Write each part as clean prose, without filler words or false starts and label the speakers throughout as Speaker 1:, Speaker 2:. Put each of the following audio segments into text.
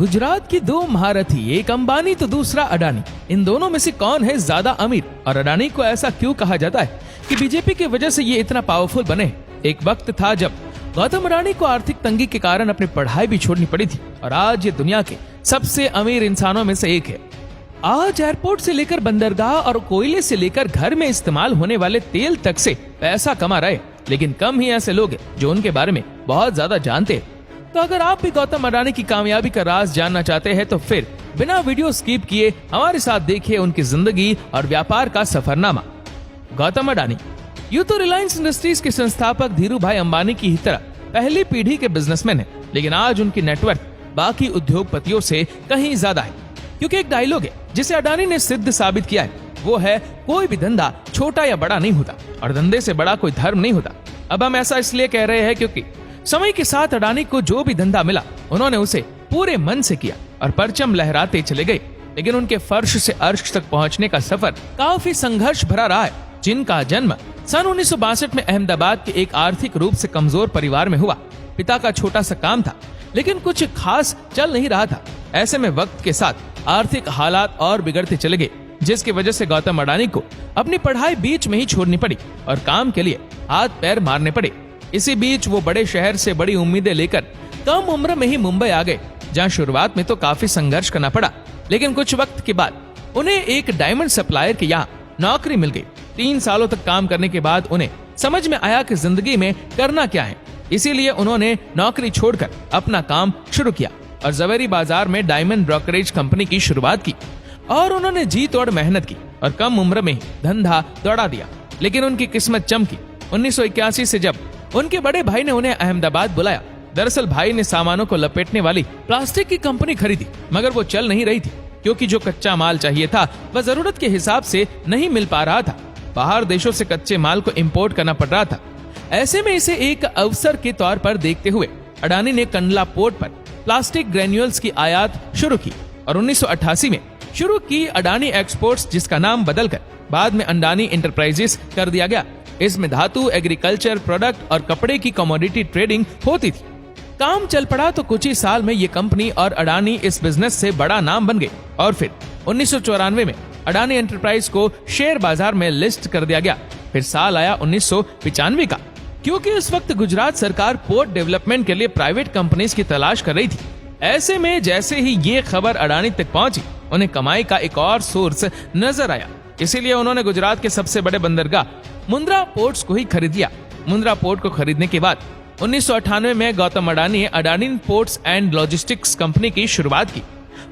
Speaker 1: गुजरात की दो महारथी, एक अंबानी तो दूसरा अडानी, इन दोनों में से कौन है ज्यादा अमीर और अडानी को ऐसा क्यों कहा जाता है कि बीजेपी की वजह से ये इतना पावरफुल बने? एक वक्त था जब गौतम अडानी को आर्थिक तंगी के कारण अपनी पढ़ाई भी छोड़नी पड़ी थी और आज ये दुनिया के सबसे अमीर इंसानों में से एक है। आज एयरपोर्ट से लेकर बंदरगाह और कोयले से लेकर घर में इस्तेमाल होने वाले तेल तक से पैसा कमा रहे, लेकिन कम ही ऐसे लोग हैं जो उनके बारे में बहुत ज्यादा जानते हैं। तो अगर आप भी गौतम अडानी की कामयाबी का राज जानना चाहते हैं तो फिर बिना वीडियो स्किप किए हमारे साथ देखिए उनकी जिंदगी और व्यापार का सफरनामा। गौतम अडानी यूं तो रिलायंस इंडस्ट्रीज के संस्थापक धीरू भाई अंबानी की ही तरह पहली पीढ़ी के बिजनेसमैन है, लेकिन आज उनकी नेटवर्क बाकी उद्योगपतियों से कहीं ज्यादा है, क्योंकि एक डायलॉग है जिसे अडानी ने सिद्ध साबित किया है, वो है कोई भी धंधा छोटा या बड़ा नहीं होता और धंधे से बड़ा कोई धर्म नहीं होता। अब हम ऐसा इसलिए कह रहे हैं क्योंकि समय के साथ अडानी को जो भी धंधा मिला उन्होंने उसे पूरे मन से किया और परचम लहराते चले गए, लेकिन उनके फर्श से अर्श तक पहुंचने का सफर काफी संघर्ष भरा रहा है। जिनका जन्म सन 1962 में अहमदाबाद के एक आर्थिक रूप से कमजोर परिवार में हुआ। पिता का छोटा सा काम था, लेकिन कुछ खास चल नहीं रहा था। ऐसे में वक्त के साथ आर्थिक हालात और बिगड़ते चले गए, जिसकी वजह से गौतम अडानी को अपनी पढ़ाई बीच में ही छोड़नी पड़ी और काम के लिए हाथ पैर मारने पड़े। इसी बीच वो बड़े शहर से बड़ी उम्मीदें लेकर कम उम्र में ही मुंबई आ गए, जहां शुरुआत में तो काफी संघर्ष करना पड़ा, लेकिन कुछ वक्त के बाद उन्हें एक डायमंड सप्लायर के यहाँ नौकरी मिल गई। 3 सालों तक काम करने के बाद उन्हें समझ में आया कि जिंदगी में करना क्या है, इसीलिए उन्होंने नौकरी छोड़कर अपना काम शुरू किया और जवेरी बाजार में डायमंड ब्रोकरेज कंपनी की शुरुआत की। और उन्होंने जी तोड़ मेहनत की और कम उम्र में ही धंधा दौड़ा दिया, लेकिन उनकी किस्मत चमकी। 1981 से जब उनके बड़े भाई ने उन्हें अहमदाबाद बुलाया, दरअसल भाई ने सामानों को लपेटने वाली प्लास्टिक की कंपनी खरीदी, मगर वो चल नहीं रही थी क्योंकि जो कच्चा माल चाहिए था वह जरूरत के हिसाब से नहीं मिल पा रहा था। बाहर देशों से कच्चे माल को इंपोर्ट करना पड़ रहा था। ऐसे में इसे एक अवसर के तौर पर देखते हुए अडानी ने कंडला पोर्ट पर प्लास्टिक ग्रेन्यूल्स की आयात शुरू की और 1988 में शुरू की अडानी एक्सपोर्ट्स, जिसका नाम बदलकर बाद में अडानी एंटरप्राइजेस कर दिया गया। इसमें धातु, एग्रीकल्चर प्रोडक्ट और कपड़े की कमोडिटी ट्रेडिंग होती थी। काम चल पड़ा तो कुछ ही साल में ये कंपनी और अडानी इस बिजनेस से बड़ा नाम बन गए और फिर 1994 में अडानी एंटरप्राइज को शेयर बाजार में लिस्ट कर दिया गया। फिर साल आया 1995 का, क्योंकि उस वक्त गुजरात सरकार पोर्ट डेवलपमेंट के लिए प्राइवेट कंपनीज की तलाश कर रही थी। ऐसे में जैसे ही ये खबर अडानी तक पहुंची, उन्हें कमाई का एक और सोर्स नजर आया, इसीलिए उन्होंने गुजरात के सबसे बड़े बंदरगाह मुंद्रा पोर्ट्स को ही खरीद लिया। मुंद्रा पोर्ट को खरीदने के बाद 1998 में गौतम अडानी ने Adani ports and logistics company की शुरुआत की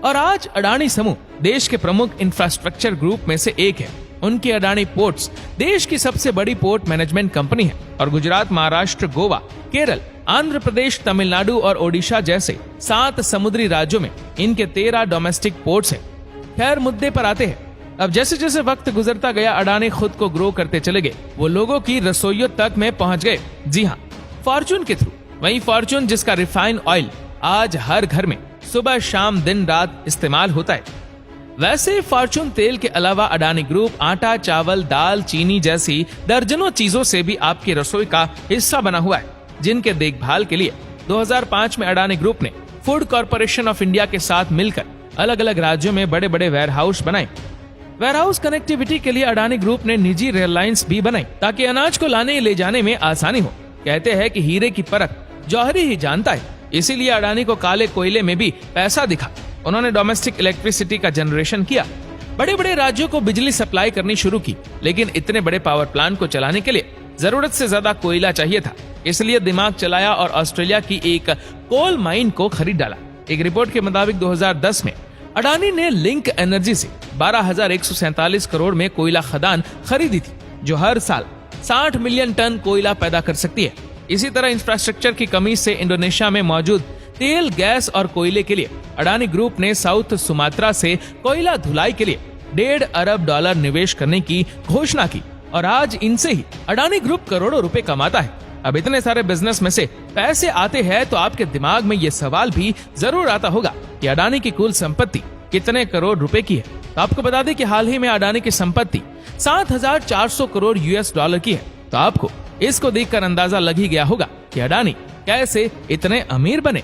Speaker 1: और आज अडानी समूह देश के प्रमुख इंफ्रास्ट्रक्चर ग्रुप में से एक है। उनकी अडानी पोर्ट्स देश की सबसे बड़ी पोर्ट मैनेजमेंट कंपनी है और गुजरात, महाराष्ट्र, गोवा, केरल, आंध्र प्रदेश, तमिलनाडु और ओडिशा जैसे 7 समुद्री राज्यों में इनके 13 डोमेस्टिक पोर्ट्स हैं। खैर, मुद्दे पर आते हैं। अब जैसे जैसे वक्त गुजरता गया, अडानी खुद को ग्रो करते चले गए। वो लोगों की रसोइयों तक में पहुंच गए। जी हाँ, फॉर्चून के थ्रू। वही फॉर्चून जिसका रिफाइंड ऑयल आज हर घर में सुबह शाम दिन रात इस्तेमाल होता है। वैसे फॉर्चून तेल के अलावा अडानी ग्रुप आटा, चावल, दाल, चीनी जैसी दर्जनों चीजों से भी आपकी रसोई का हिस्सा बना हुआ है, जिनके देखभाल के लिए 2005 में अडानी ग्रुप ने फूड कॉर्पोरेशन ऑफ इंडिया के साथ मिलकर अलग अलग राज्यों में बड़े बड़े वेयरहाउस बनाए। वेयरहाउस कनेक्टिविटी के लिए अडानी ग्रुप ने निजी रेल लाइन्स भी बनाई ताकि अनाज को लाने ले जाने में आसानी हो। कहते हैं कि हीरे की परख जौहरी ही जानता है, इसीलिए अडानी को काले कोयले में भी पैसा दिखा। उन्होंने डोमेस्टिक इलेक्ट्रिसिटी का जनरेशन किया, बड़े बड़े राज्यों को बिजली सप्लाई करनी शुरू की, लेकिन इतने बड़े पावर प्लांट को चलाने के लिए जरूरत से ज्यादा कोयला चाहिए था, इसलिए दिमाग चलाया और ऑस्ट्रेलिया की एक कोल माइन को खरीद डाला। एक रिपोर्ट के मुताबिक 2010 में अडानी ने लिंक एनर्जी से 12,147 करोड़ में कोयला खदान खरीदी थी, जो हर साल 60 मिलियन टन कोयला पैदा कर सकती है। इसी तरह इंफ्रास्ट्रक्चर की कमी से इंडोनेशिया में मौजूद तेल, गैस और कोयले के लिए अडानी ग्रुप ने साउथ सुमात्रा से कोयला धुलाई के लिए $1.5 अरब निवेश करने की घोषणा की और आज इनसे ही अडानी ग्रुप करोड़ों रुपए कमाता है। अब इतने सारे बिजनेस में से पैसे आते हैं तो आपके दिमाग में ये सवाल भी जरूर आता होगा कि अडानी की कुल संपत्ति कितने करोड़ रुपए की है। तो आपको बता दें कि हाल ही में अडानी की संपत्ति 7,400 करोड़ $US की है। तो आपको इसको देखकर अंदाजा लग ही गया होगा कि अडानी कैसे इतने अमीर बने।